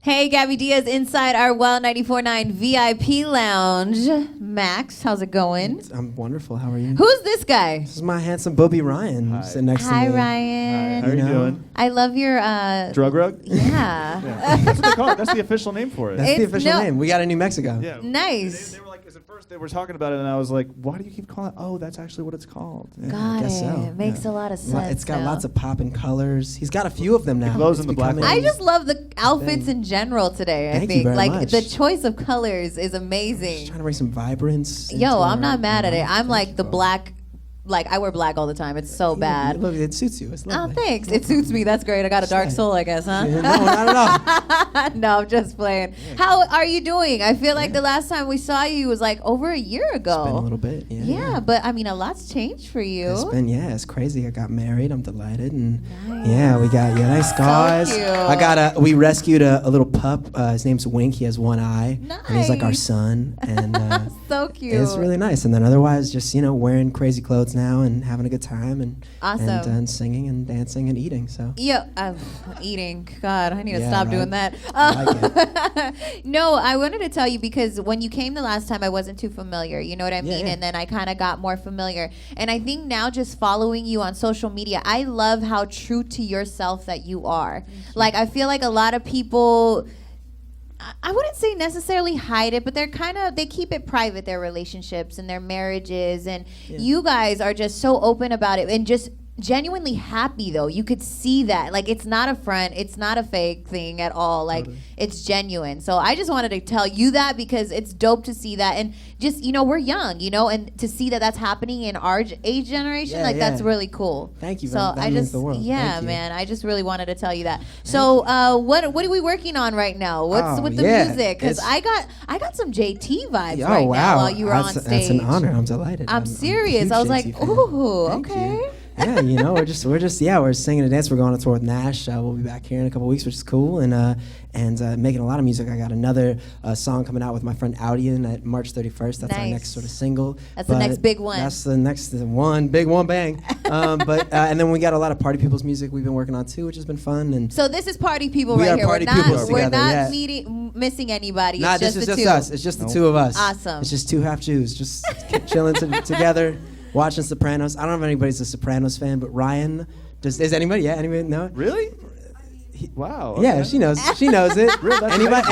Hey, Gabby Diaz inside our Well 94.9 VIP lounge. Max, how's it going? I'm wonderful. How are you? Who's this guy? This is my handsome booby Ryan sitting next to me. Hi, Ryan. Hi, how are you doing? I love your Drug rug? Yeah. That's what they call it. That's the official name for it. That's the official name. We got a New Mexico. Yeah. Nice. They were like, 'cause at first they were talking about it, and I was like, why do you keep calling it? Oh, that's actually what it's called. Yeah. Got I guess it. so. It makes a lot of sense. It's got now. lots of popping colors. He's got a few of them now. It glows It's in the black becoming- I just love the outfits in general today. I Thank you think very like much. the choice of colors is Just amazing. trying to bring some vibrance. Yo, into I'm not our mad at it. life. I'm Thank like you. the black. Like, I wear black all the time. It's so bad. Look, it suits you. It's Oh, lovely. thanks. It suits me. That's great. I got a dark soul, I guess, huh? Yeah, no, not at all. No, I'm just playing. How are you doing? I feel like the last time we saw you was like over a year ago. It's been a little bit. Yeah. Yeah, but I mean, a lot's changed for you. It's crazy. I got married. I'm delighted, and yeah, we got nice guys. cute. We rescued a little pup. His name's Wink. He has one eye, and he's like our Nice. son, and So cute. it's really nice. And then otherwise, just wearing crazy clothes now and having a good time, and Awesome. and singing and dancing and eating. So Yeah, eating. God, I need to Yeah, stop right. doing that. I No, I wanted to tell you because when you came the last time, I wasn't too familiar. You know what I mean? yeah. And then I kind of got more familiar. And I think now just following you on social media, I love how true to yourself that you are. Like, I feel like a lot of people, I wouldn't say necessarily hide it, but they keep it private, their relationships and their marriages. And you guys are just so open about it and just genuinely happy, though. You could see that. Like, it's not a front. It's not a fake thing at all. Like, it's genuine. So I just wanted to tell you that because it's dope to see that. And just, we're young, and to see that that's happening in our age generation, Yeah, that's yeah. really cool. Thank you. So That I means just, the world. yeah, Thank you. man, I just really wanted to tell you that. So what are we working on right now? What's Oh, with the yeah. music? Because I got some JT vibes Oh right wow! now while you were on That's stage. an honor. I'm delighted. I'm a serious. huge I was JT like, fan. ooh, Thank okay. you. Yeah, we're singing and dancing. We're going on tour with Gnash. We'll be back here in a couple weeks, which is cool, and making a lot of music. I got another song coming out with my friend Audion at March 31st. That's our Nice. next sort of single. That's the next big one. That's the next one, big one, bang. And then we got a lot of Party People's music we've been working on too, which has been fun. And So this is Party People We right are here. Party we're not, Peoples we're together, not yeah. missing anybody. nah, It's this just is the just two. us. It's just the two of us. Awesome. It's just two half Jews, just chilling together, watching Sopranos. I don't know if anybody's a Sopranos fan, but Ryan, is anybody? Yeah, anybody? No. Really? Wow. Yeah, okay. she knows. She knows it. Really? That's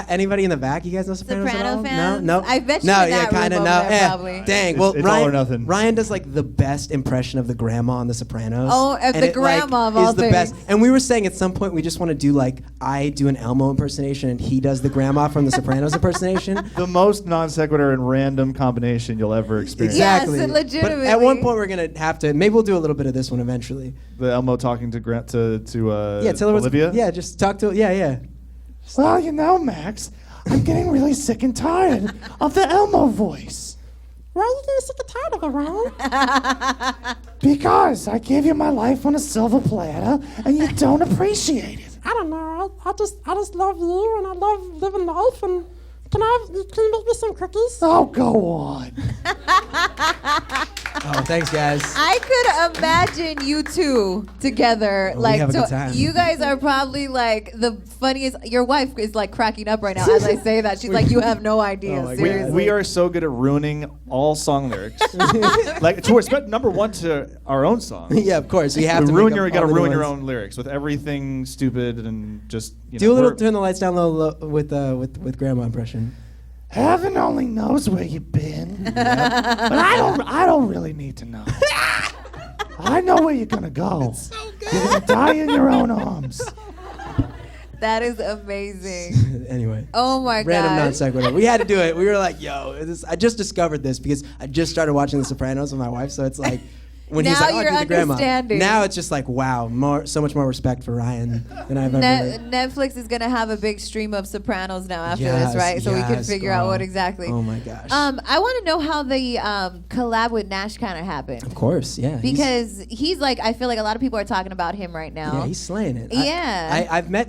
Anybody in the back? You guys know Sopranos at Soprano all? fans? No, I bet you no, in yeah, that room kind of. over No, there, yeah. probably. Dang. Well, It's Ryan, all or nothing. Ryan does like the best impression of the grandma on The Sopranos. Oh, of and the it, grandma of is all the best. things. And we were saying at some point we just want to do like I do an Elmo impersonation and he does the grandma from The Sopranos impersonation. The most non sequitur and random combination you'll ever experience. Yes, Exactly. legitimately. But at one point we're gonna have to. Maybe we'll do a little bit of this one eventually. The Elmo talking to Yeah, tell her what's- Olivia. Yeah, just talk to. Yeah. Well, Max, I'm getting really sick and tired of the Elmo voice. Why are you getting sick and tired of it, Ryan? Because I gave you my life on a silver platter and you don't appreciate it. I don't know. I just love you and I love living life and can you make me some cookies? Oh, go on. Oh, thanks, guys. I could imagine you two together. Oh, we like, have a so good time. you guys are probably like the funniest. Your wife is like cracking up right now as I say that. She's like, you have no idea. Oh my God. seriously. We are so good at ruining all song lyrics. Like to respect number one to our own song. Yeah, of course. We have You to ruin make your, up you gotta all the ruin your ones. own lyrics with everything stupid and just Do a little we're- turn the lights down low with grandma impression. Heaven only knows where you've been. But I don't really need to know. I know where you're gonna go. You're gonna die in your own arms. That is amazing. Anyway. Oh my Random non god. sequitur. We had to do it. We were like, I just discovered this because I just started watching The Sopranos with my wife, so it's like when he's Now like, you're I do the grandma. understanding. Now it's just like, wow, so much more respect for Ryan than I've ever. Netflix is gonna have a big stream of Sopranos now after Yes, this, right? So we can yes, figure out girl. what exactly. Oh my gosh. I want to know how the collab with Gnash kind of happened. Of course, yeah. Because he's like, I feel like a lot of people are talking about him right now. Yeah, he's slaying it. Yeah. I've met,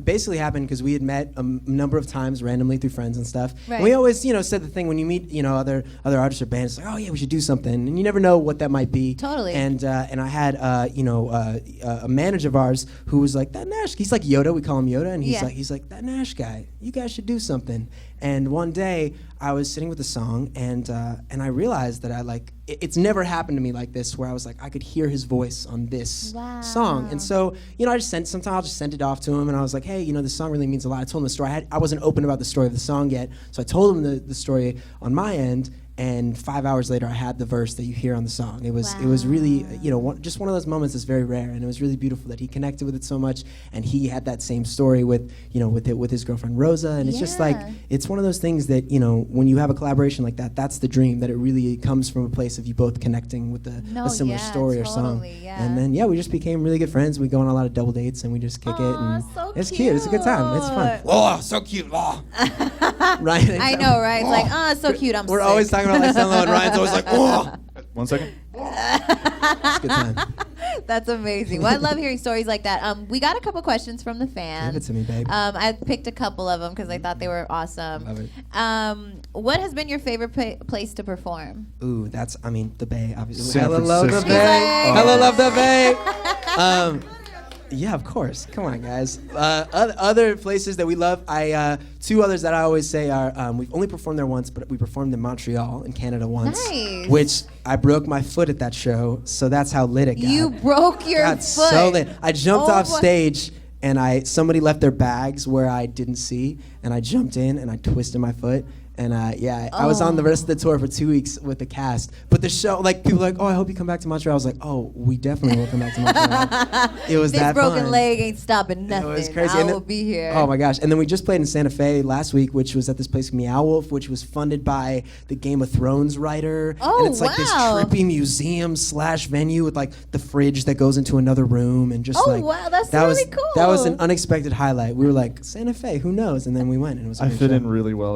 basically happened because we had met a number of times randomly through friends and stuff. Right. And we always, said the thing when you meet, other artists or bands, like, oh yeah, we should do something. And you never know what that might be. be. Totally. And I had a manager of ours who was like, that Gnash, he's like Yoda, we call him Yoda, and he's like that Gnash guy, you guys should do something. And one day I was sitting with a song, and I realized that it's never happened to me like this, where I was like, I could hear his voice on this song. And so, sometimes I'll just send it off to him, and I was like, hey, this song really means a lot. I told him the story. I wasn't open about the story of the song yet, so I told him the story on my end. And 5 hours later, I had the verse that you hear on the song. It was really, just one of those moments that's very rare, and it was really beautiful that he connected with it so much, and he had that same story with his girlfriend Rosa, and it's just like, it's one of those things that, when you have a collaboration like that, that's the dream, that it really comes from a place of you both connecting with a similar story or song. Yeah. And then, we just became really good friends. We go on a lot of double dates, and we just kick it, and so it's cute. It's a good time. It's fun. Oh, so cute. Oh. Ryan, I know, right? It's like, it's so cute. We're always talking about Lifestyle Low, and Ryan's always like, oh. 1 second. It's a good time. That's amazing. Well, I love hearing stories like that. We got a couple questions from the fans. Give it to me, babe. I picked a couple of them because I thought they were awesome. Love it. What has been your favorite place to perform? Ooh, that's, the Bay, obviously. San Hella love the Francisco. Bay. Oh. Hella love the Bay. Yeah, of course. Come on, guys. Other places that we love, two others that I always say are, we've only performed there once, but we performed in Montreal in Canada once. Nice. Which I broke my foot at that show, so that's how lit it got. You broke your got foot. so lit. I jumped off my- stage, and somebody left their bags where I didn't see, and I jumped in and I twisted my foot. And I was on the rest of the tour for 2 weeks with the cast. But the show, people were like, oh, I hope you come back to Montreal. I was like, oh, we definitely will come back to Montreal. It was this that broken fun. leg ain't stopping nothing. It was crazy. I And will then- be here. Oh my gosh. And then we just played in Santa Fe last week, which was at this place, Meow Wolf, which was funded by the Game of Thrones writer. Oh, and it's like this wow. trippy museum / venue with the fridge that goes into another room, and just wow, that's that really was, cool. That was an unexpected highlight. We were like, Santa Fe, who knows? And then we went, and it was a I great fit show. in really well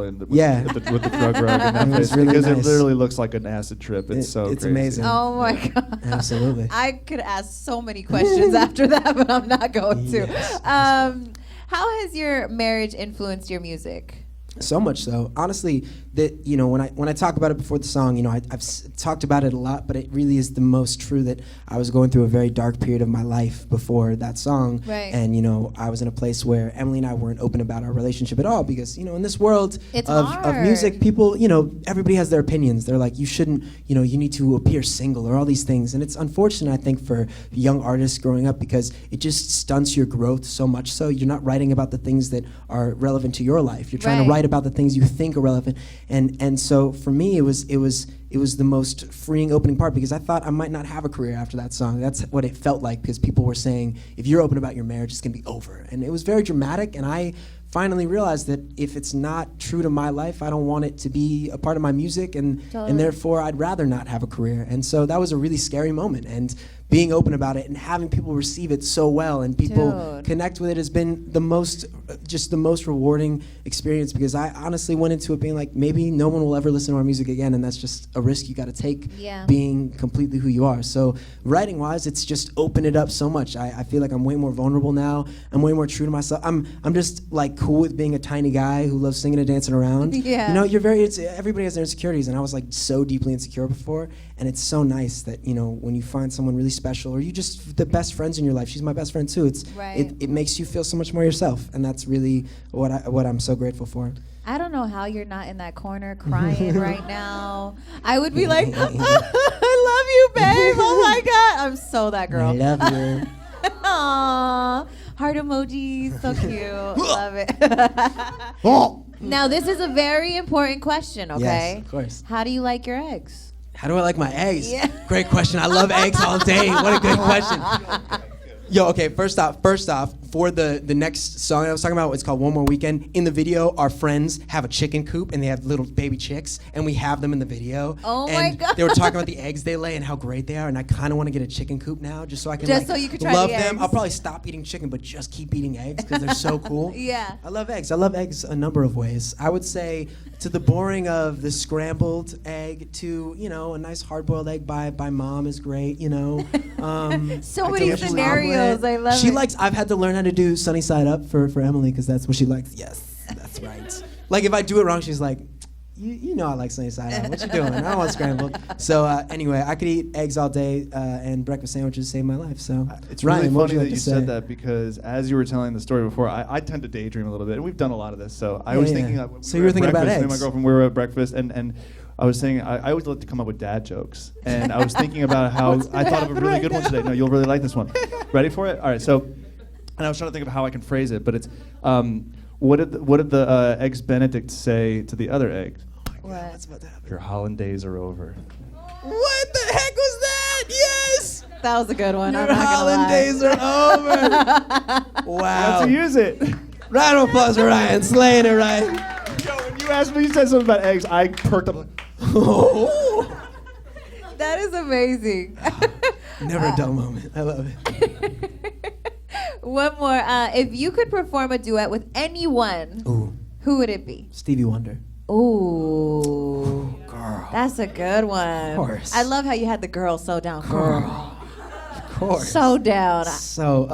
with the drug rug in that It was place, really because nice. it literally looks like an acid trip. It's It's crazy. amazing. Oh my God. Absolutely. I could ask so many questions after that, but I'm not going to. Yes. How has your marriage influenced your music? So much so, honestly, that when I talk about it before the song, I've talked about it a lot, but it really is the most true that I was going through a very dark period of my life before that song, Right. and I was in a place where Emily and I weren't open about our relationship at all, because in this world It's of hard. music, people, everybody has their opinions. They're like, you shouldn't, you need to appear single or all these things, and it's unfortunate, I think, for young artists growing up, because it just stunts your growth so much. So you're not writing about the things that are relevant to your life. You're trying Right. to write about the things you think are relevant, and so for me it was the most freeing opening part, because I thought I might not have a career after that song. That's what it felt like, because people were saying, if you're open about your marriage, it's gonna be over, and it was very dramatic, and I finally realized that if it's not true to my life, I don't want it to be a part of my music, and Totally. and therefore I'd rather not have a career. And so that was a really scary moment, and being open about it and having people receive it so well and people Dude. connect with it has been the most rewarding experience, because I honestly went into it being like, maybe no one will ever listen to our music again, and that's just a risk you got to take, Yeah. being completely who you are. So writing wise, it's just opened it up so much. I feel like I'm way more vulnerable now. I'm way more true to myself. I'm just like cool with being a tiny guy who loves singing and dancing around. Yeah. Everybody has their insecurities, and I was like so deeply insecure before, and it's so nice that when you find someone really special, or you just the best friends in your life. She's my best friend too. Right. It makes you feel so much more yourself, and that's really what I'm so grateful for. I don't know how you're not in that corner crying right now. I would be like, I love you, babe. Oh my God. I'm so that girl. I love you. Aww. Heart emojis. So cute. Love it. Oh, Now, this is a very important question, okay? Yes, of course. How do you like your eggs? How do I like my eggs? Yeah. Great question. I love eggs all day. What a good question. Yo, okay, first off, for the next song I was talking about, it's called One More Weekend. In the video, our friends have a chicken coop, and they have little baby chicks, and we have them in the video. Oh and my God. They were talking about the eggs they lay and how great they are, and I kind of want to get a chicken coop now, just so I can Just so you can try love the them. eggs. I'll probably stop eating chicken, but just keep eating eggs, because they're so cool. Yeah. I love eggs. I love eggs a number of ways. I would say to the boring of the scrambled egg to, a nice hard-boiled egg by mom is great, So a many delicious scenarios. omelet. I love She it. likes, I've had to learn how to do sunny side up for Emily, because that's what she likes. Yes, that's right. Like if I do it wrong, she's like, you know I like sunny side up. What you doing? I don't want scrambled. So anyway, I could eat eggs all day and breakfast sandwiches saved my life. So It's Ryan, really what would funny that like you to say? said that because as you were telling the story before, I tend to daydream a little bit, and we've done a lot of this. So I was thinking. So you were thinking about Me and my eggs. girlfriend, we were at breakfast, and I was saying I always like to come up with dad jokes, and I was thinking about how I thought of a really good one today. No, you'll really like this one. Ready for it? All right. So, and I was trying to think of how I can phrase it, but it's what did the eggs Benedict say to the other egg? What? What's about to happen? Your hollandaise are over. What the heck was that? Yes. That was a good one. Your I'm not gonna lie. hollandaise are over. Wow. How to use it? Round of applause for Ryan, slaying it, Ryan. Yo, when you asked me, you said something about eggs, I perked up. That is amazing. Never a dull moment. I love it. One more. If you could perform a duet with anyone, Ooh, who would it be? Stevie Wonder. Ooh, Girl. that's a good one. Of course. I love how you had the girl so down. Girl. Of course. So down. So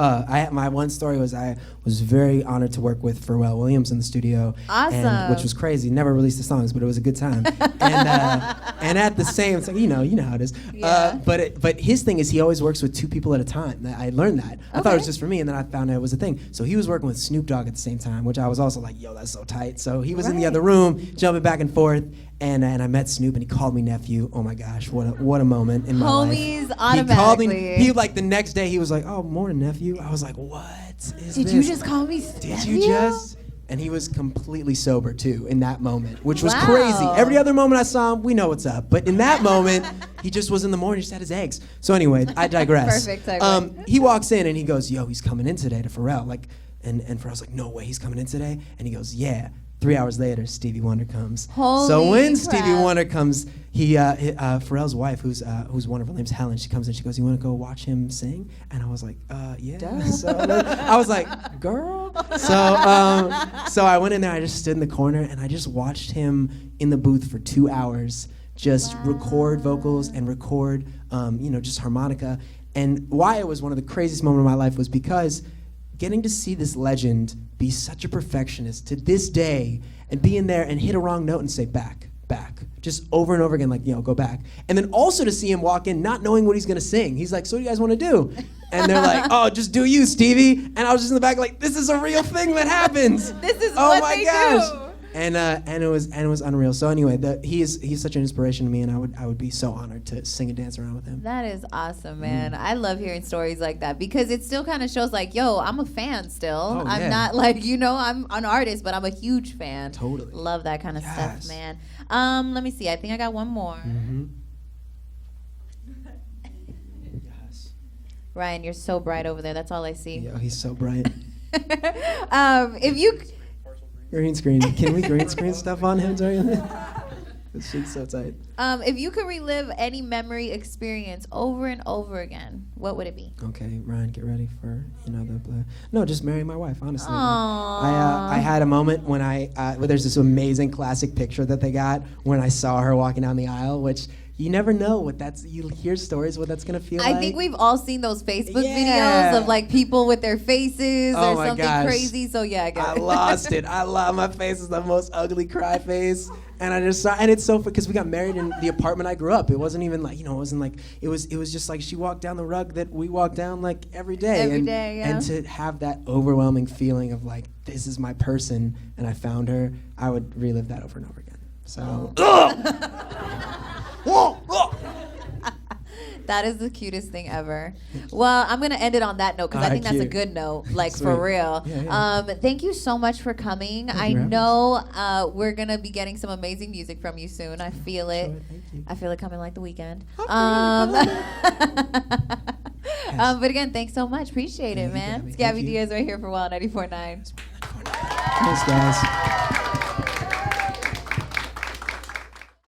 my one story was I was very honored to work with Pharrell Williams in the studio, Awesome. which was crazy. Never released the songs, but it was a good time. And at the same time, you know how it is. Yeah. But his thing is he always works with two people at a time. I learned that. I thought it was Okay. just for me, and then I found out it was a thing. So he was working with Snoop Dogg at the same time, which I was also like, yo, that's so tight. So he was in the Right. other room, jumping back and forth. And I met Snoop, and he called me nephew. Oh my gosh, what a moment in my life. Homies He called me. automatically. He like the next day he was like, "Oh, morning, nephew." I was like, "What is Did this? you just call me Did nephew? you just?" And he was completely sober too in that moment, which was Wow. crazy. Every other moment I saw him, we know what's up. But in that moment, he just was in the morning, just had his eggs. So anyway, I digress. Perfect segue. He walks in and he goes, "Yo, he's coming in today to Pharrell." Like, and Pharrell's like, "No way, he's coming in today." And he goes, "Yeah." 3 hours later, Stevie Wonder comes. Holy So when crap. Stevie Wonder comes, Pharrell's wife, who's wonderful, her name's Helen. She comes in. She goes, "You want to go watch him sing?" And I was like, "Yeah." Duh. So I was like, "Girl." So I went in there. I just stood in the corner and I just watched him in the booth for 2 hours, just record vocals and record, just harmonica. And why it was one of the craziest moments of my life was because getting to see this legend be such a perfectionist to this day and be in there and hit a wrong note and say back, just over and over again, like, go back. And then also to see him walk in not knowing what he's gonna sing. He's like, "So what do you guys wanna do?" And they're like, "Oh, just do you, Stevie." And I was just in the back like, this is a real thing that happens. This is Oh what my they gosh. do. And it was unreal. So anyway, he's such an inspiration to me, and I would be so honored to sing and dance around with him. That is awesome, man. I love hearing stories like that because it still kind of shows like, yo, I'm a fan still. Oh, I'm yeah. not like, I'm an artist, but I'm a huge fan. Totally. Love that kind of Yes. stuff, man. Let me see. I think I got one more. Yes. Ryan, you're so bright over there. That's all I see. Yo, he's so bright. If you Green screen. Can we green screen stuff on him during this? This shit's so tight. if you could relive any memory experience over and over again, what would it be? Okay, Ryan, get ready for no, just marrying my wife. Honestly, Aww. I had a moment when there's this amazing classic picture that they got when I saw her walking down the aisle, which you never know what that's. You hear stories what that's gonna feel like. I think we've all seen those Facebook Yeah. videos of like people with their faces Oh or my something gosh. crazy. So yeah, I get I it. lost it. My face is the most ugly cry face. And I just saw, and it's so, because we got married in the apartment I grew up. It wasn't even like, it wasn't like, it was just like she walked down the rug that we walk down like every day. Every day, yeah. And to have that overwhelming feeling of like, this is my person, and I found her, I would relive that over and over again. So. That is the cutest thing ever. Well, I'm gonna end it on that note because I think that's a cute. good note, like Sweet. for real. Yeah. Thank you so much for coming. I for having know we're gonna be getting some amazing music from you soon. I feel it. Sure, thank you. I feel it coming like the weekend. Yes. But again, thanks so much. Appreciate it, Thank you, man. Gabby. Scabby Thank you. Diaz right here for Wild 94.9. Thanks, guys.